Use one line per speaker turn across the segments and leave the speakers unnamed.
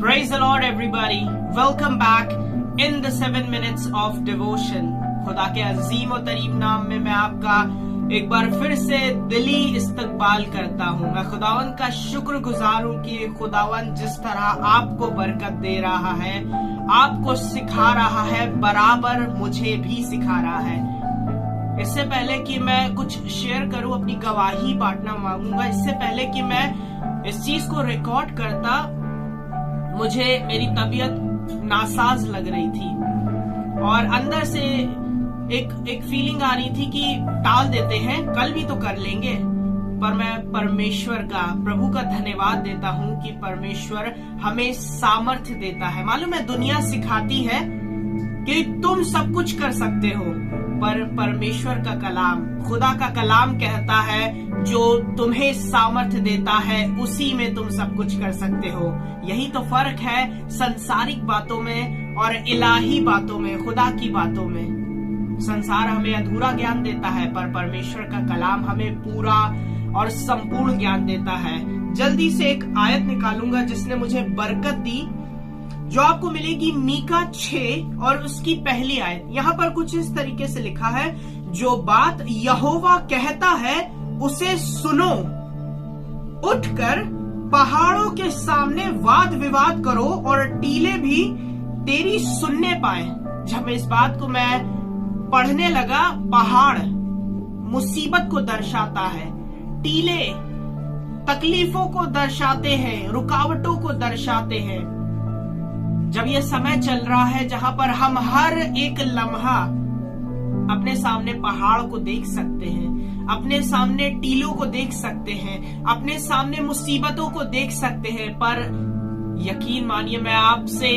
Praise the Lord everybody. Welcome back in the 7 minutes of devotion. खुदा के अजीम और तरीब नाम में मैं आपका एक बार फिर से दिली इस्तकबाल करता हूँ। मैं खुदावन का शुक्रगुजार हूँ कि खुदावन जिस तरह आपको बरकत दे रहा है, आपको सिखा रहा है, बराबर मुझे भी सिखा रहा है। इससे पहले कि मैं कुछ शेयर करूं, अपनी गवाही बांटना मांगूंगा। इससे पहले कि मैं इस चीज को रिकॉर्ड करता, मुझे मेरी तबीयत नासाज लग रही थी और अंदर से एक फीलिंग आ रही थी कि टाल देते हैं, कल भी तो कर लेंगे। पर मैं परमेश्वर का, प्रभु का धन्यवाद देता हूँ कि परमेश्वर हमें सामर्थ्य देता है। मालूम है दुनिया सिखाती है कि तुम सब कुछ कर सकते हो, पर परमेश्वर का कलाम, खुदा का कलाम कहता है जो तुम्हें सामर्थ्य देता है उसी में तुम सब कुछ कर सकते हो। यही तो फर्क है संसारिक बातों में और इलाही बातों में, खुदा की बातों में। संसार हमें अधूरा ज्ञान देता है, पर परमेश्वर का कलाम हमें पूरा और संपूर्ण ज्ञान देता है। जल्दी से एक आयत निकालूंगा जिसने मुझे बरकत दी, जो आपको मिलेगी मीका 6 और उसकी पहली आयत। यहाँ पर कुछ इस तरीके से लिखा है, जो बात यहोवा कहता है उसे सुनो, उठकर पहाड़ों के सामने वाद विवाद करो और टीले भी तेरी सुनने पाए। जब इस बात को मैं पढ़ने लगा, पहाड़ मुसीबत को दर्शाता है, टीले तकलीफों को दर्शाते हैं, रुकावटों को दर्शाते हैं। जब ये समय चल रहा है जहां पर हम हर एक लम्हा अपने सामने पहाड़ को देख सकते हैं, अपने सामने टीलों को देख सकते हैं, अपने सामने मुसीबतों को देख सकते हैं, पर यकीन मानिए मैं आपसे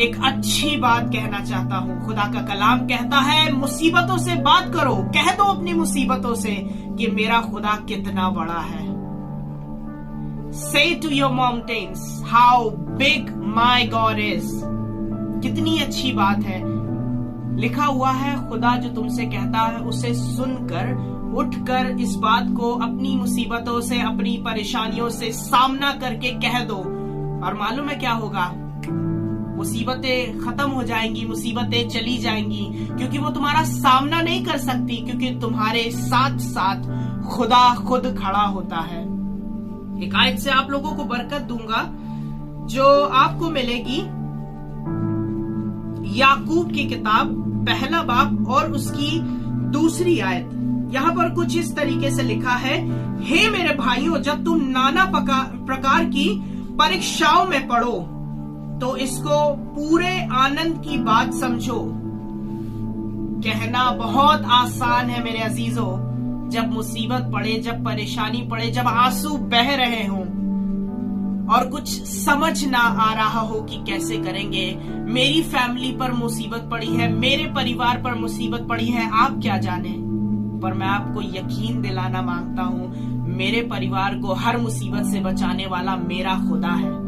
एक अच्छी बात कहना चाहता हूँ। खुदा का कलाम कहता है मुसीबतों से बात करो, कह दो अपनी मुसीबतों से कि मेरा खुदा कितना बड़ा है। Say to your mountains how big my God is. कितनी अच्छी बात है। लिखा हुआ है खुदा जो तुमसे कहता है उसे सुनकर, उठकर इस बात को अपनी मुसीबतों से, अपनी परेशानियों से सामना करके कह दो। और मालूम है क्या होगा? मुसीबतें खत्म हो जाएंगी, मुसीबतें चली जाएंगी, क्योंकि वो तुम्हारा सामना नहीं कर सकती, क्योंकि तुम्हारे साथ साथ खुदा खुद खड़ा होता है। एक आयत से आप लोगों को बरकत दूंगा जो आपको मिलेगी याकूब की किताब, पहला बाब और उसकी दूसरी आयत। यहाँ पर कुछ इस तरीके से लिखा है, हे मेरे भाइयों, जब तुम नाना प्रकार की परीक्षाओं में पड़ो तो इसको पूरे आनंद की बात समझो। कहना बहुत आसान है मेरे अजीजों, जब मुसीबत पड़े, जब परेशानी पड़े, जब आंसू बह रहे हों और कुछ समझ ना आ रहा हो कि कैसे करेंगे, मेरी फैमिली पर मुसीबत पड़ी है, मेरे परिवार पर मुसीबत पड़ी है, आप क्या जाने। पर मैं आपको यकीन दिलाना मांगता हूँ, मेरे परिवार को हर मुसीबत से बचाने वाला मेरा खुदा है।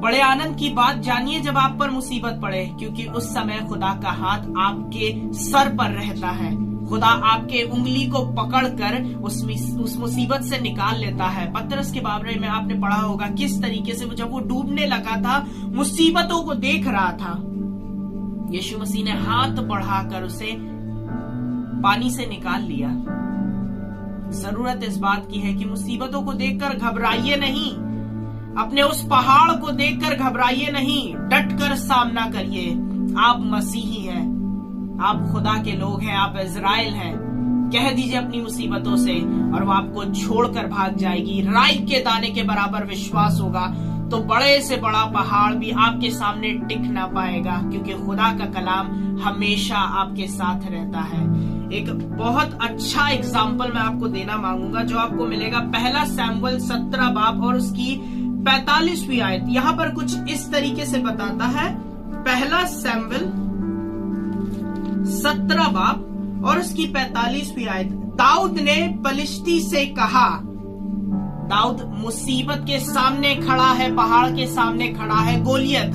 बड़े आनंद की बात जानिए जब आप पर मुसीबत पड़े, क्योंकि उस समय खुदा का हाथ आपके सर पर रहता है। खुदा आपके उंगली को पकड़कर उस मुसीबत से निकाल लेता है। पतरस के बारे में आपने पढ़ा होगा किस तरीके से जब वो डूबने लगा था, मुसीबतों को देख रहा था, यीशु मसीह ने हाथ बढ़ाकर उसे पानी से निकाल लिया। जरूरत इस बात की है कि मुसीबतों को देखकर घबराइए नहीं, अपने उस पहाड़ को देखकर घबराइए नहीं, डटकर सामना करिए। आप मसीही हैं, आप खुदा के लोग हैं, आप इज़राइल हैं। कह दीजिए अपनी मुसीबतों से और वो आपको छोड़कर भाग जाएगी। राई के दाने के बराबर विश्वास होगा तो बड़े से बड़ा पहाड़ भी आपके सामने टिक ना पाएगा, क्योंकि खुदा का कलाम हमेशा आपके साथ रहता है। एक बहुत अच्छा एग्जाम्पल मैं आपको देना मांगूंगा जो आपको मिलेगा पहला सैमुएल 17 बाब और उसकी 45वीं आयत। यहाँ पर कुछ इस तरीके से बताता है, पहला सैमुएल 17 बाब और उसकी 45वीं आयत। दाऊद ने पलिश्ती से कहा, दाऊद मुसीबत के सामने खड़ा है, पहाड़ के सामने खड़ा है, गोलियत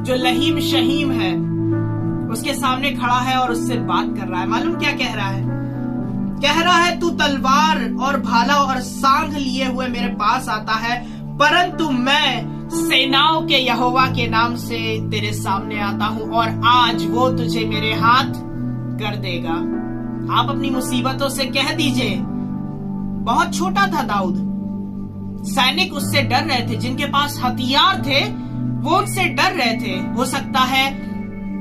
जो लहीम शहीम है उसके सामने खड़ा है और उससे बात कर रहा है। मालूम क्या कह रहा है? कह रहा है, तू तलवार और भाला और सांग लिए हुए मेरे पास आता है, परंतु मैं सेनाओं के यहोवा के नाम से तेरे सामने आता हूं और आज वो तुझे मेरे हाथ कर देगा। आप अपनी मुसीबतों से कह दीजिए। बहुत छोटा था दाऊद, सैनिक उससे डर रहे थे, जिनके पास हथियार थे वो उनसे डर रहे थे। हो सकता है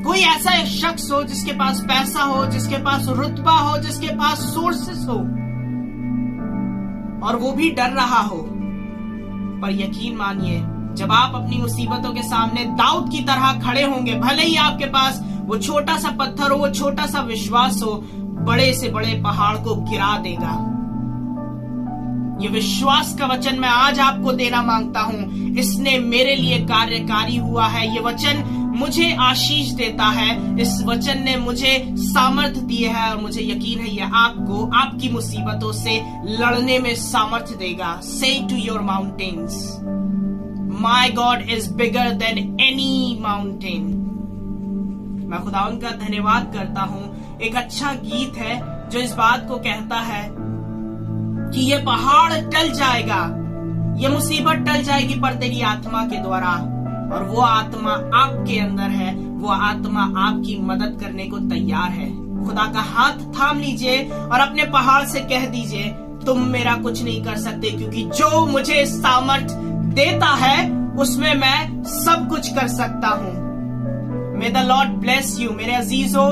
कोई ऐसा एक शख्स हो जिसके पास पैसा हो, जिसके पास रुतबा हो, जिसके पास सोर्सेस हो, और वो भी डर रहा हो। पर यकीन मानिए, जब आप अपनी मुसीबतों के सामने दाऊद की तरह खड़े होंगे, भले ही आपके पास वो छोटा सा पत्थर हो, वो छोटा सा विश्वास हो, बड़े से बड़े पहाड़ को गिरा देगा। ये विश्वास का वचन मैं आज आपको देना मांगता हूं। इसने मेरे लिए कार्यकारी हुआ है। ये वचन मुझे आशीष देता है। इस वचन ने मुझे सामर्थ्य दी है और मुझे यकीन है ये आपको आपकी मुसीबतों से लड़ने में सामर्थ्य देगा। Say to your mountains, My God is bigger than any mountain. मैं खुदावंद का धन्यवाद करता हूं। एक अच्छा गीत है जो इस बात को कहता है कि ये पहाड़ टल जाएगा, ये मुसीबत टल जाएगी, पर तेरी आत्मा के द्वारा। और वो आत्मा आपके अंदर है, वो आत्मा आपकी मदद करने को तैयार है। खुदा का हाथ थाम लीजिए और अपने पहाड़ से कह दीजिए, तुम मेरा कुछ नहीं कर सकते, क्योंकि जो मुझे सामर्थ देता है उसमें मैं सब कुछ कर सकता हूं। May the Lord bless you। मेरे अजीजों,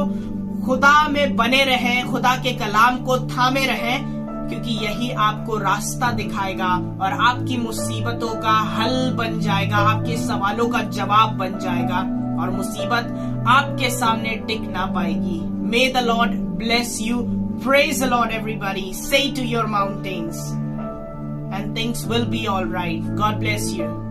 खुदा में बने रहें, खुदा के कलाम को थामे रहें, क्योंकि यही आपको रास्ता दिखाएगा और आपकी मुसीबतों का हल बन जाएगा, आपके सवालों का जवाब बन जाएगा और मुसीबत आपके सामने टिक ना पाएगी। May the Lord bless you। Praise the Lord everybody। Say to your mountains and things will be all right। God bless you।